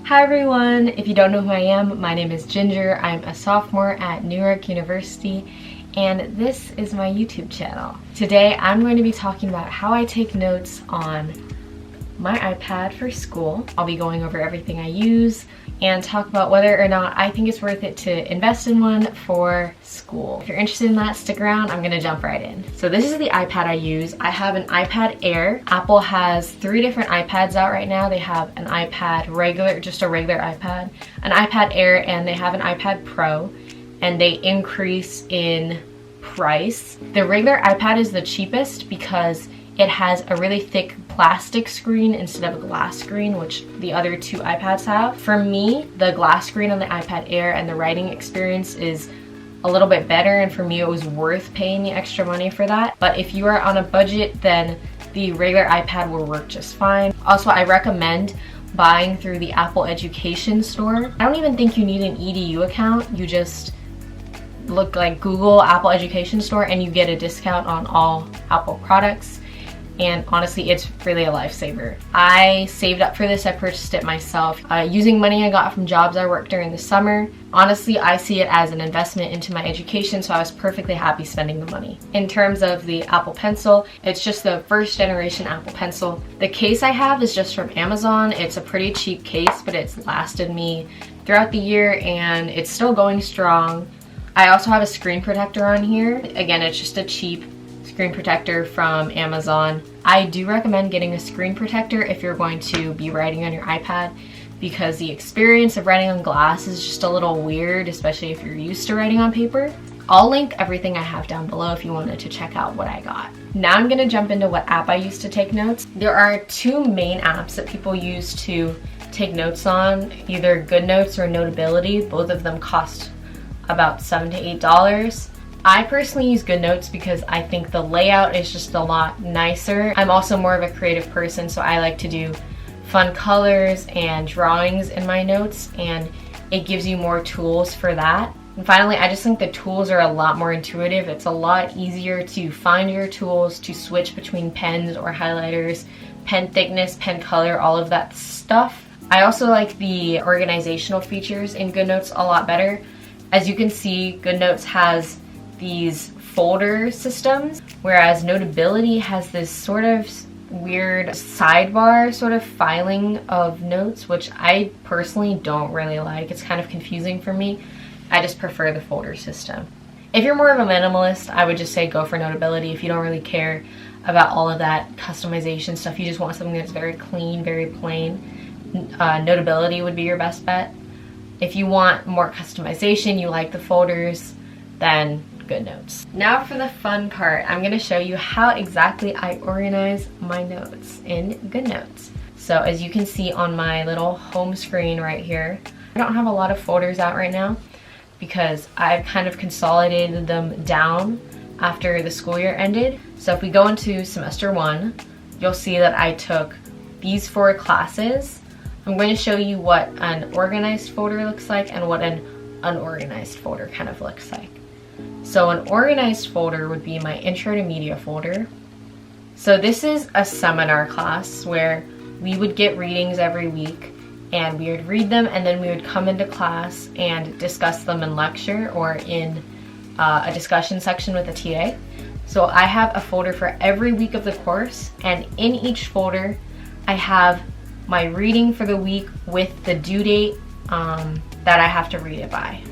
Hi everyone! If you don't know who I am, my name is Ginger. I'm a sophomore at Newark University and this is my YouTube channel. Today I'm going to be talking about how I take notes on my iPad for school. I'll be going over everything I use and talk about whether or not I think it's worth it to invest in one for school. If you're interested in that, stick around, I'm gonna jump right in. So this is the iPad I use. I have an iPad Air. Apple has 3 different iPads out right now. They have an iPad regular, just a regular iPad, an iPad Air, and they have an iPad Pro, and they increase in price. The regular iPad is the cheapest because it has a really thick plastic screen instead of a glass screen, which the other 2 iPads have. For me, the glass screen on the iPad Air and the writing experience is a little bit better, and for me it was worth paying the extra money for that. But if you are on a budget, then the regular iPad will work just fine. Also, I recommend buying through the Apple Education Store. I don't even think you need an EDU account. You just look like Google Apple Education Store and you get a discount on all Apple products. And honestly, it's really a lifesaver. I saved up for this, I purchased it myself using money I got from jobs I worked during the summer. Honestly, I see it as an investment into my education, so I was perfectly happy spending the money. In terms of the Apple Pencil, it's just the first generation Apple Pencil. The case I have is just from Amazon. It's a pretty cheap case, but it's lasted me throughout the year and it's still going strong. I also have a screen protector on here. Again, it's just a cheap screen protector from Amazon. I do recommend getting a screen protector if you're going to be writing on your iPad, because the experience of writing on glass is just a little weird, especially if you're used to writing on paper. I'll link everything I have down below if you wanted to check out what I got. Now I'm gonna jump into what app I use to take notes. There are 2 main apps that people use to take notes on, either Goodnotes or Notability. Both of them cost about $7 to $8. I personally use Goodnotes because I think the layout is just a lot nicer. I'm also more of a creative person, so I like to do fun colors and drawings in my notes, and it gives you more tools for that. And finally, I just think the tools are a lot more intuitive. It's a lot easier to find your tools, to switch between pens or highlighters, pen thickness, pen color, all of that stuff. I also like the organizational features in Goodnotes a lot better. As you can see, Goodnotes has these folder systems, whereas Notability has this sort of weird sidebar sort of filing of notes, which I personally don't really like. It's kind of confusing for me. I just prefer the folder system. If you're more of a minimalist, I would just say go for Notability. If you don't really care about all of that customization stuff, you just want something that's very clean, very plain, Notability would be your best bet. If you want more customization, you like the folders, then Goodnotes. Now for the fun part, I'm going to show you how exactly I organize my notes in Goodnotes. So as you can see on my little home screen right here, I don't have a lot of folders out right now because I've kind of consolidated them down after the school year ended. So if we go into semester 1, you'll see that I took these 4 classes. I'm going to show you what an organized folder looks like and what an unorganized folder kind of looks like. So an organized folder would be my Intro to Media folder. So this is a seminar class where we would get readings every week and we would read them, and then we would come into class and discuss them in lecture or in a discussion section with a TA. So I have a folder for every week of the course, and in each folder I have my reading for the week with the due date that I have to read it by.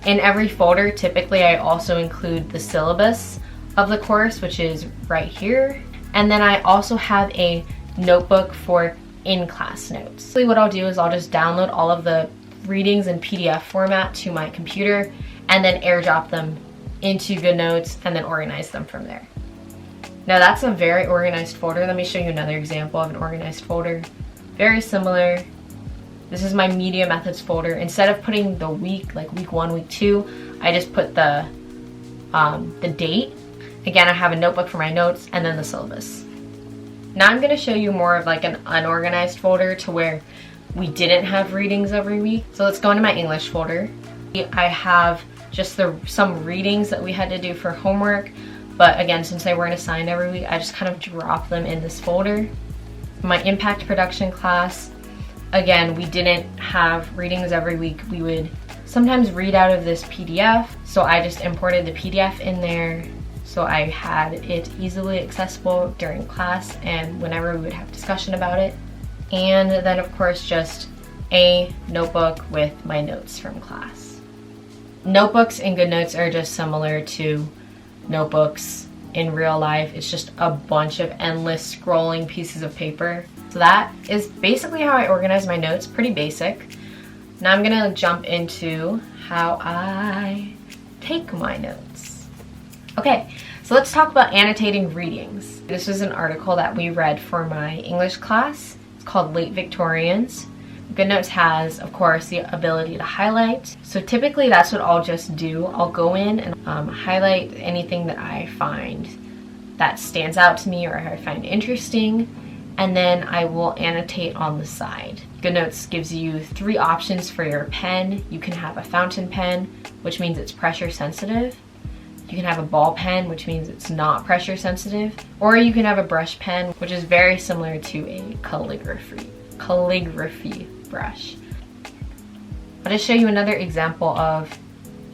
In every folder, typically I also include the syllabus of the course, which is right here. And then I also have a notebook for in-class notes. So what I'll do is I'll just download all of the readings in PDF format to my computer and then airdrop them into Goodnotes and then organize them from there. Now that's a very organized folder. Let me show you another example of an organized folder. Very similar. This is my Media Methods folder. Instead of putting the week, like week 1, week 2, I just put the date. Again, I have a notebook for my notes and then the syllabus. Now I'm going to show you more of like an unorganized folder to where we didn't have readings every week. So let's go into my English folder. I have just some readings that we had to do for homework, but again, since they weren't assigned every week, I just kind of drop them in this folder. My impact production class, Again, we didn't have readings every week. We would sometimes read out of this PDF, so I just imported the PDF in there so I had it easily accessible during class and whenever we would have discussion about it. And then of course just a notebook with my notes from class. Notebooks in Goodnotes are just similar to notebooks in real life. It's just a bunch of endless scrolling pieces of paper. So that is basically how I organize my notes, pretty basic. Now I'm gonna jump into how I take my notes. Okay, so let's talk about annotating readings. This was an article that we read for my English class. It's called Late Victorians. Goodnotes has, of course, the ability to highlight. So typically that's what I'll just do. I'll go in and highlight anything that I find that stands out to me or I find interesting, and then I will annotate on the side. Goodnotes gives you 3 options for your pen. You can have a fountain pen, which means it's pressure sensitive. You can have a ball pen, which means it's not pressure sensitive. Or you can have a brush pen, which is very similar to a calligraphy brush. I'll just show you another example of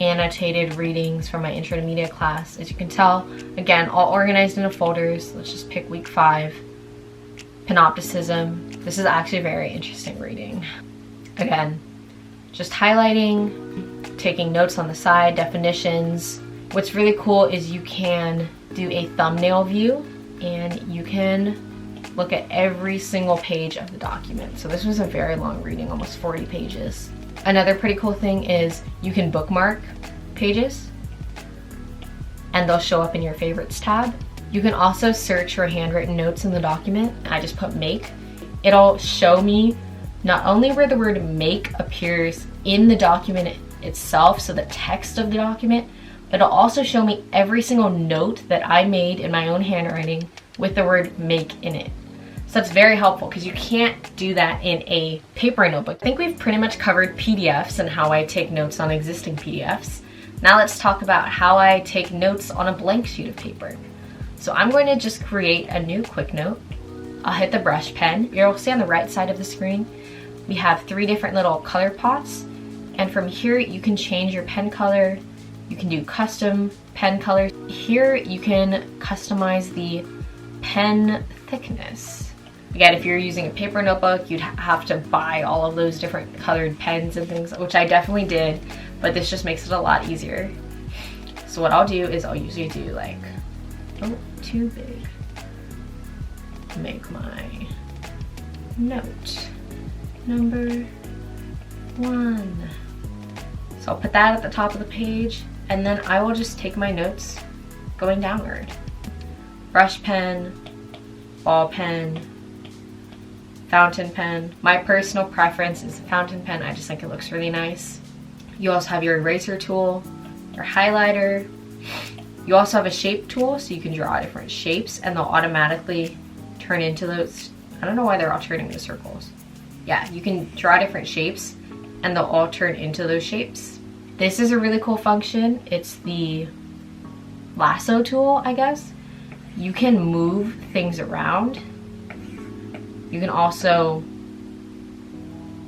annotated readings from my Intro to Media class. As you can tell, again, all organized into folders. Let's just pick week 5. Panopticism. This is actually a very interesting reading. Again, just highlighting, taking notes on the side, definitions. What's really cool is you can do a thumbnail view and you can look at every single page of the document. So this was a very long reading, almost 40 pages. Another pretty cool thing is you can bookmark pages and they'll show up in your favorites tab. You can also search for handwritten notes in the document. I just put make. It'll show me not only where the word make appears in the document itself, so the text of the document, but it'll also show me every single note that I made in my own handwriting with the word make in it. So that's very helpful because you can't do that in a paper notebook. I think we've pretty much covered PDFs and how I take notes on existing PDFs. Now let's talk about how I take notes on a blank sheet of paper. So I'm going to just create a new quick note. I'll hit the brush pen. You'll see on the right side of the screen, we have 3 different little color pots. And from here, you can change your pen color. You can do custom pen colors. Here, you can customize the pen thickness. Again, if you're using a paper notebook, you'd have to buy all of those different colored pens and things, which I definitely did, but this just makes it a lot easier. So what I'll do is I'll usually do like, oh, too big. Make my note number 1. So I'll put that at the top of the page, and then I will just take my notes going downward. Brush pen, ball pen, fountain pen. My personal preference is the fountain pen. I just think it looks really nice. You also have your eraser tool, your highlighter. You also have a shape tool, so you can draw different shapes and they'll automatically turn into those. I don't know why they're all turning into circles. Yeah, you can draw different shapes and they'll all turn into those shapes. This is a really cool function. It's the lasso tool, I guess. You can move things around. You can also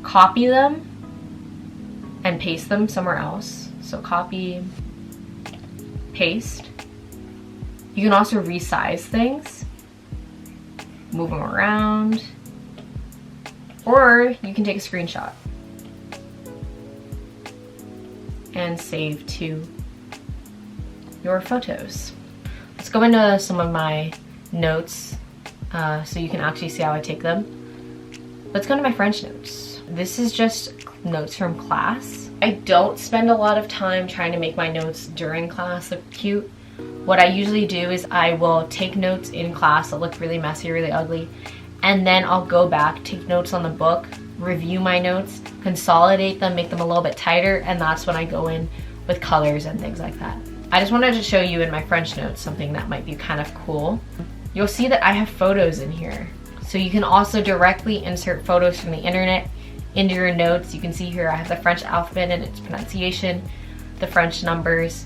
copy them and paste them somewhere else. So copy, paste. You can also resize things, move them around, or you can take a screenshot and save to your photos. Let's go into some of my notes so you can actually see how I take them. Let's go to my French notes. This is just notes from class. I don't spend a lot of time trying to make my notes during class look cute. What I usually do is I will take notes in class that look really messy, really ugly, and then I'll go back, take notes on the book, review my notes, consolidate them, make them a little bit tighter, and that's when I go in with colors and things like that. I just wanted to show you in my French notes something that might be kind of cool. You'll see that I have photos in here. So you can also directly insert photos from the internet into your notes. You can see here I have the French alphabet and its pronunciation, the French numbers,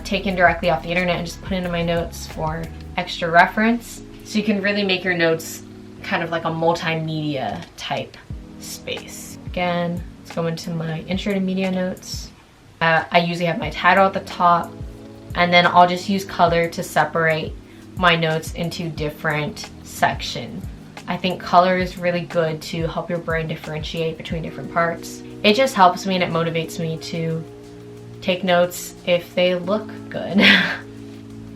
taken directly off the internet and just put into my notes for extra reference. So you can really make your notes kind of like a multimedia type space. Again, let's go into my intro to media notes. I usually have my title at the top, and then I'll just use color to separate my notes into different sections. I think color is really good to help your brain differentiate between different parts. It just helps me and it motivates me to take notes if they look good.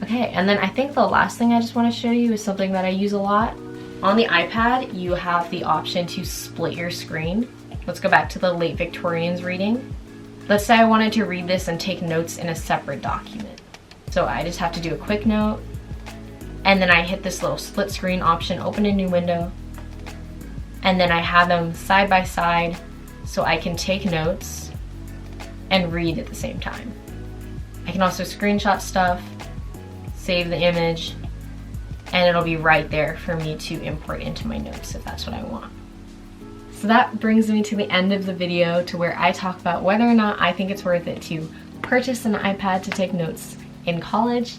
Okay, and then I think the last thing I just want to show you is something that I use a lot. On the iPad, you have the option to split your screen. Let's go back to the late Victorians reading. Let's say I wanted to read this and take notes in a separate document. So I just have to do a quick note, and then I hit this little split screen option, open a new window, and then I have them side by side so I can take notes and read at the same time. I can also screenshot stuff, save the image, and it'll be right there for me to import into my notes if that's what I want. So that brings me to the end of the video, to where I talk about whether or not I think it's worth it to purchase an iPad to take notes in college.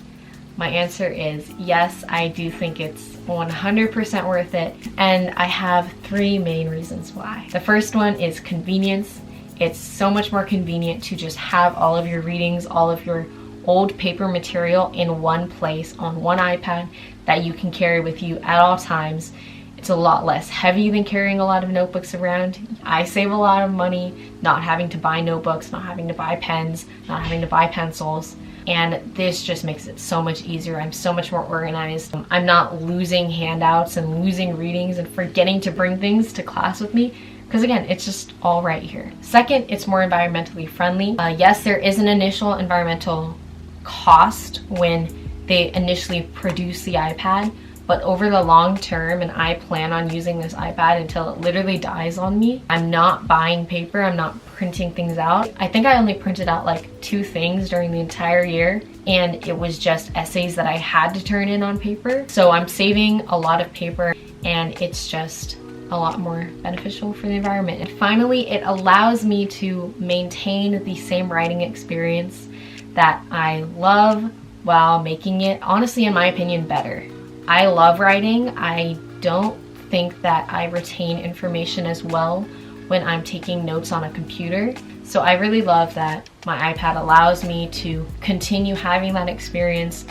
My answer is yes, I do think it's 100% worth it, and I have 3 main reasons why. The first one is convenience. It's so much more convenient to just have all of your readings, all of your old paper material in one place on one iPad that you can carry with you at all times. It's a lot less heavy than carrying a lot of notebooks around. I save a lot of money not having to buy notebooks, not having to buy pens, not having to buy pencils. And this just makes it so much easier. I'm so much more organized. I'm not losing handouts and losing readings and forgetting to bring things to class with me, because again, it's just all right here. Second, it's more environmentally friendly. Yes, there is an initial environmental cost when they initially produce the iPad, but over the long term, and I plan on using this iPad until it literally dies on me. I'm not buying paper, I'm not printing things out. I think I only printed out like 2 things during the entire year, and it was just essays that I had to turn in on paper. So I'm saving a lot of paper, and it's just a lot more beneficial for the environment. And finally, it allows me to maintain the same writing experience that I love while making it, honestly, in my opinion, better. I love writing. I don't think that I retain information as well when I'm taking notes on a computer. So I really love that my iPad allows me to continue having that experience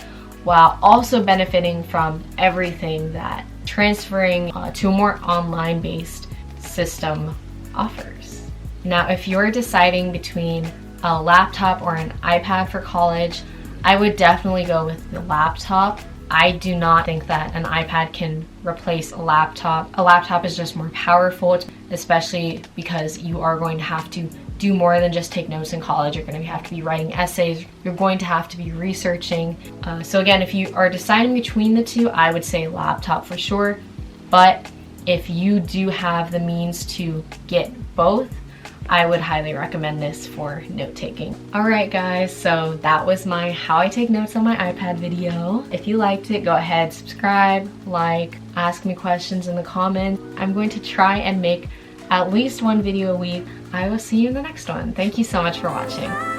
while also benefiting from everything that transferring to a more online-based system offers. Now, if you're deciding between a laptop or an iPad for college, I would definitely go with the laptop. I do not think that an iPad can replace a laptop. A laptop is just more powerful, especially because you are going to have to do more than just take notes in college. You're going to have to be writing essays. You're going to have to be researching. So again, if you are deciding between the two, I would say laptop for sure. But if you do have the means to get both, I would highly recommend this for note-taking. Alright guys, so that was my how I take notes on my iPad video. If you liked it, go ahead, subscribe, like, ask me questions in the comments. I'm going to try and make at least 1 video a week. I will see you in the next one. Thank you so much for watching.